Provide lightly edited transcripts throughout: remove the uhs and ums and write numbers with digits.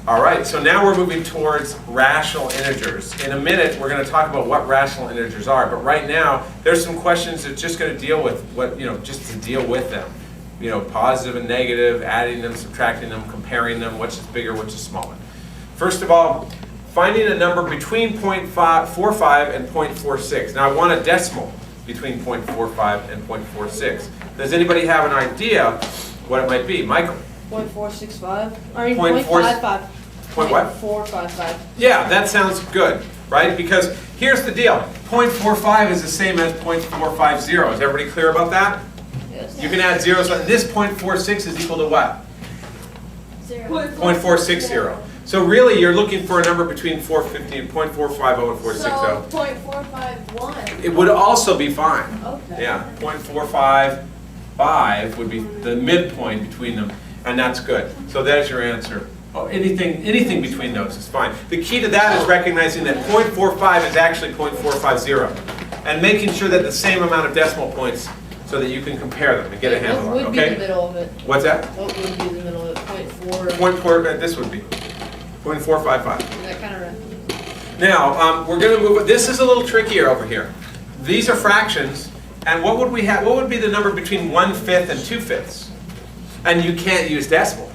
All right, so now we're moving towards rational integers. In a minute, we're going to talk about what rational integers are, but right now, there's some questions that just going to deal with what, just to deal with them. Positive and negative, adding them, subtracting them, comparing them, which is bigger, which is smaller. First of all, finding a number between 0.45 and 0.46. Now I want a decimal between 0.45 and 0.46. Does anybody have an idea what it might be? Michael? 0.465? I mean, Point four- 0.55. Point what? 455. Yeah, that sounds good, right? Because here's the deal. 0.45 is the same as 0.450. Is everybody clear about that? Yes. You can add zeros. This 0.46 is equal to what? 0.460. So really, you're looking for a number between 450 and 0.450 and 460. So 0.451. It would also be fine. Okay. Yeah, 0.455 would be the midpoint between them, and that's good. So there's your answer. Oh, anything between those is fine. The key to that is recognizing that 0.45 is actually 0.450, and making sure that the same amount of decimal points so that you can compare them and get a handle on it, What would be the okay? middle of it? What's that? What would be the middle of it? 0.4? 0.4, this would be 0.455. Is that kind of right? Now, we're going to move, this is a little trickier over here. These are fractions, and what would we have, what would be the number between 1/5 and 2/5? And you can't use decimals.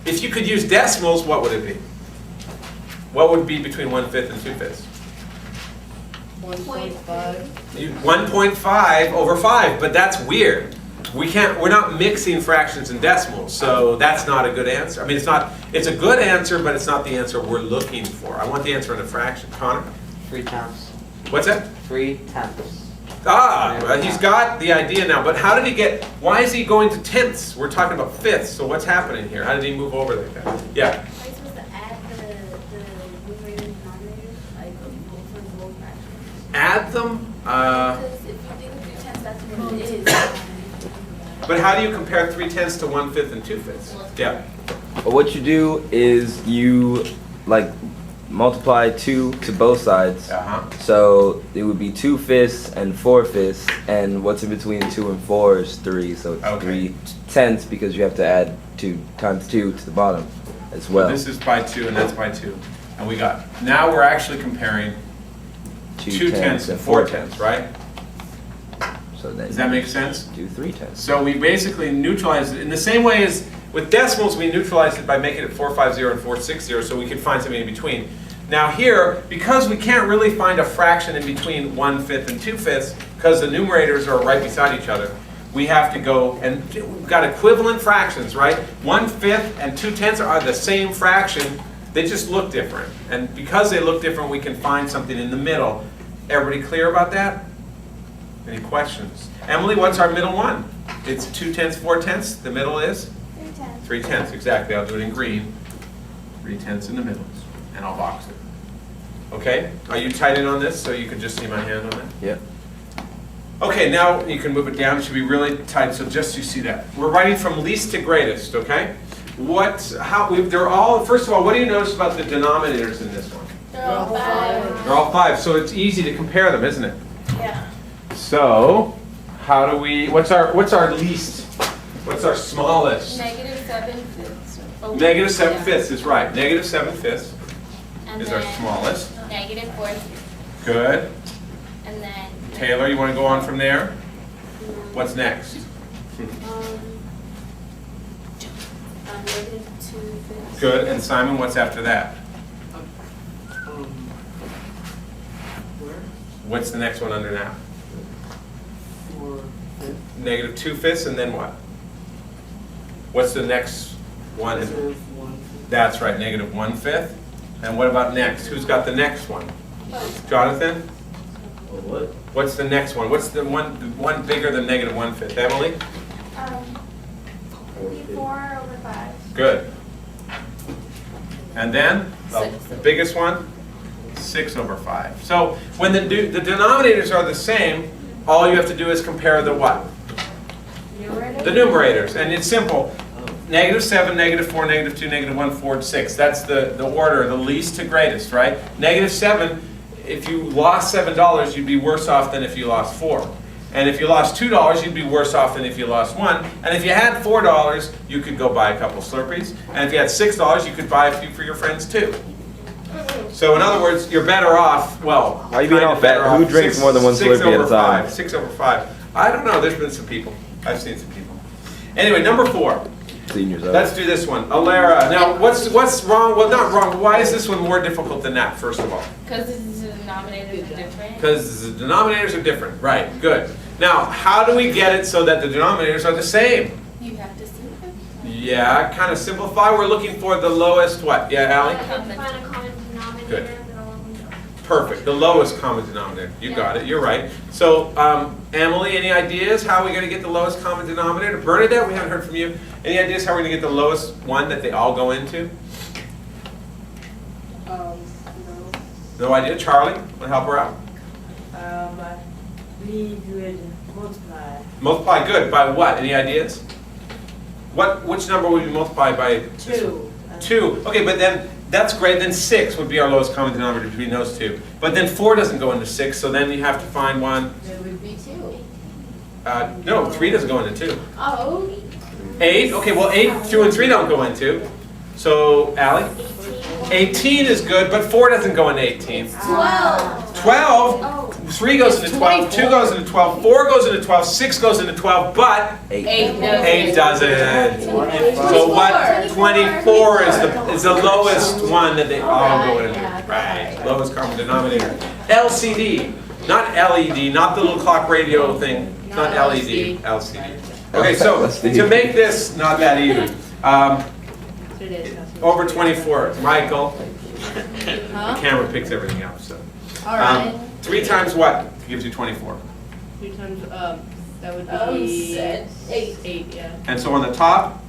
If you could use decimals, what would it be? What would be between 1/5 and 2/5? 1.5. 1.5 over 5, but that's weird. We're not mixing fractions and decimals, so that's not a good answer. I mean, it's a good answer, but it's not the answer we're looking for. I want the answer in a fraction. Connor? 3/10. What's that? 3/10. Well, he's got the idea now, but how did he get, why is he going to tenths? We're talking about fifths, so what's happening here? How did he move over like that? Yeah, Are you supposed to add the numerator and denominator, like for both fractions? add them, Because if you think of 3/10, that's what it is. but how do you compare 3/10 to 1/5 and 2/5? Yeah, But what you do is you multiply 2 to both sides. uh-huh. So it would be 2/5 and 4/5, and what's in between 2 and 4 is 3. So it's Okay. 3/10 because you have to add 2 times 2 to the bottom as well. This is by 2 and that's by 2. And we got, now we're actually comparing 2/10 and 4/10, right? So then Does that make sense? do 3/10. So we basically neutralize it in the same way as with decimals, we neutralized it by making it 450 and 460 so we could find something in between. Now here, because we can't really find a fraction in between 1/5 and 2/5, because the numerators are right beside each other, we have to go, and we've got equivalent fractions, right? 1/5 and 2/10 are the same fraction, they just look different. And because they look different, we can find something in the middle. Everybody clear about that? Any questions? Emily, what's our middle one? It's 2/10, 4/10, the middle is? 3/10. 3/10, exactly, I'll do it in green. 3/10 in the middle, and I'll box it. Okay, are you tight in on this, so you can just see my hand on it? Yeah. Okay, now you can move it down, it should be really tight, so just so you see that. We're writing from least to greatest, okay? They're all, first of all, what do you notice about the denominators in this one? They're all 5. They're all 5, so it's easy to compare them, isn't it? Yeah. So, how do we, what's our least? What's our smallest? -7/5. Negative 7/5 is right. Negative 7/5 And is our then smallest. -4, Good. and then Taylor, you want to go on from there? What's next? -2/5. Good. And Simon, what's after that? Where? What's the next one under that? 4/5. Negative 2/5, and then what? What's the next one? -1/5. That's right, negative 1/5. And what about next? Who's got the next one? Jonathan? What? What's the next one? What's the one bigger than negative 1/5? Emily? 4/5. Good. And then, the 6. biggest one? 6/5. So when the denominators are the same, all you have to do is compare the what? The numerators. And it's simple. -7, -4, -2, -1, 4, 6. That's the order, the least to greatest, right? -7, if you lost $7, you'd be worse off than if you lost 4. And if you lost $2, you'd be worse off than if you lost 1. And if you had $4, you could go buy a couple Slurpees. And if you had $6, you could buy a few for your friends too. So in other words, you're better off, well. Why are you being kinda all fat? better Who off. drinks more than one Six Slurpee at a over time? five, 6 over 5. I don't know, there's been some people. I've seen some people. Anyway, number 4. Seniors up. Let's do this one. Alara. Now, what's wrong? Well, not wrong, but why is this one more difficult than that, first of all? Because the denominators are different. Because the denominators are different. Right, good. Now, how do we get it so that the denominators are the same? You have to simplify. Yeah, kind of simplify. We're looking for the lowest what? Yeah, Allie? Find a common denominator Good. that all of them don't. Perfect. The lowest common denominator. You got it. You're right. So, Emily, any ideas how we're going to get the lowest common denominator? Bernadette, we haven't heard from you. Any ideas how we're going to get the lowest one that they all go into? No. No idea. Charlie, want to help her out? We would multiply. Multiply. Good. By what? Any ideas? Which number would we multiply by? 2. 2. Okay, but then that's great. Then 6 would be our lowest common denominator between those two. But then 4 doesn't go into 6, so then you have to find one. It would be 2. No, 3 doesn't go into 2. Oh. 8. Okay, well 8, 2, and 3 don't go into. So, Allie? 18 is good, but 4 doesn't go into 18. 12. 12. Oh. 3 goes into 12. 2 goes into 12. 4 goes into 12. 6 goes into 12. But 8. 8 doesn't. So what? 24 is the lowest one that they all go into. Right. Lowest common denominator. LCD, not LED, not the little clock radio thing. It's not Not LED. LCD. Okay, so LCD. to make this not that even, It is. over 24. Michael, the Huh? camera picks everything up. So All right. 3 times what gives you 24? 3 times, that would be. 8. 8, yeah. And so on the top.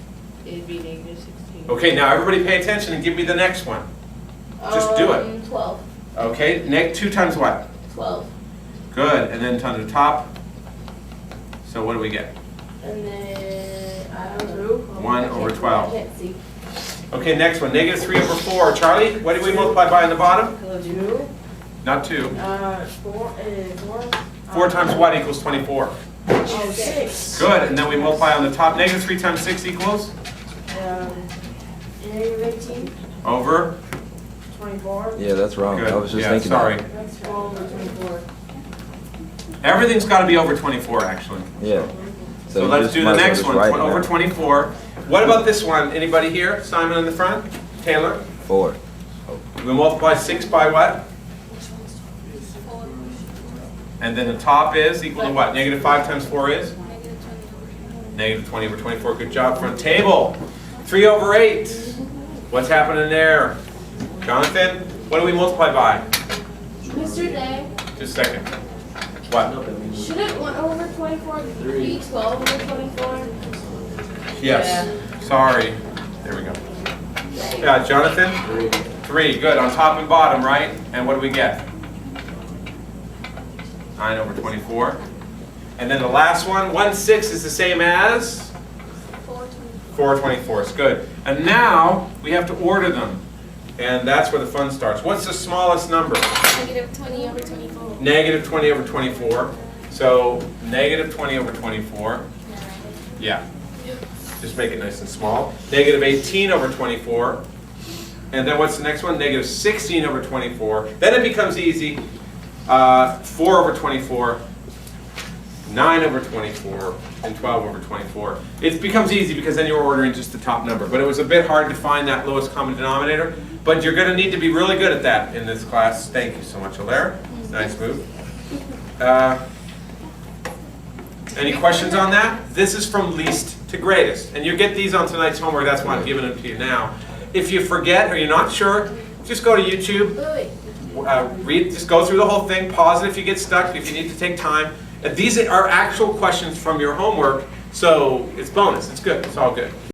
It'd be negative 16. Okay, now everybody pay attention and give me the next one. Just do it. 12. Okay, 2 times what? 12. Good, and then on the top. So what do we get? And then, I don't 2. know. 1 over I 12. can't see. Okay, next one, negative 3 over 4. Charlie, what do we multiply by on the bottom? 2. Not 2. 4. 4 times what equals 24? Oh, 6. Good, and then we multiply on the top. Negative 3 times 6 equals? Negative 18. Over? 24. Yeah, that's wrong. I was Good, just yeah, thinking sorry. that. That's 12 over 24. Everything's got to be over 24, actually. Yeah. So you let's just do might the as well next just one, write it over down. 24. What about this one? Anybody here? Simon in the front? Taylor? 4. We multiply 6 by what? And then the top is equal to what? Negative 5 times 4 is? Negative 20 over 24. Good job, front table. 3 over 8. What's happening there? Jonathan, what do we multiply by? Mr. Day, Just a second. What? shouldn't 1 over 24 be 12 over 24? Yes. Sorry. There we go. Yeah, Jonathan? 3. Good. On top and bottom, right? And what do we get? 9 over 24. And then the last one, 1/6 is the same as? 4/24. Good. And now we have to order them. And that's where the fun starts. What's the smallest number? Negative 20 over 24. Negative 20 over 24. So negative 20 over 24. Yeah. Just make it nice and small. Negative 18 over 24. And then what's the next one? Negative 16 over 24. Then it becomes easy. 4 over 24. 9 over 24, and 12 over 24. It becomes easy because then you're ordering just the top number. But it was a bit hard to find that lowest common denominator. But you're going to need to be really good at that in this class. Thank you so much, Alaire. Nice move. Any questions on that? This is from least to greatest. And you get these on tonight's homework. That's why I'm giving them to you now. If you forget or you're not sure, just go to YouTube. Read, just go through the whole thing. Pause it if you get stuck, if you need to take time. These are actual questions from your homework, so it's bonus. It's good. It's all good.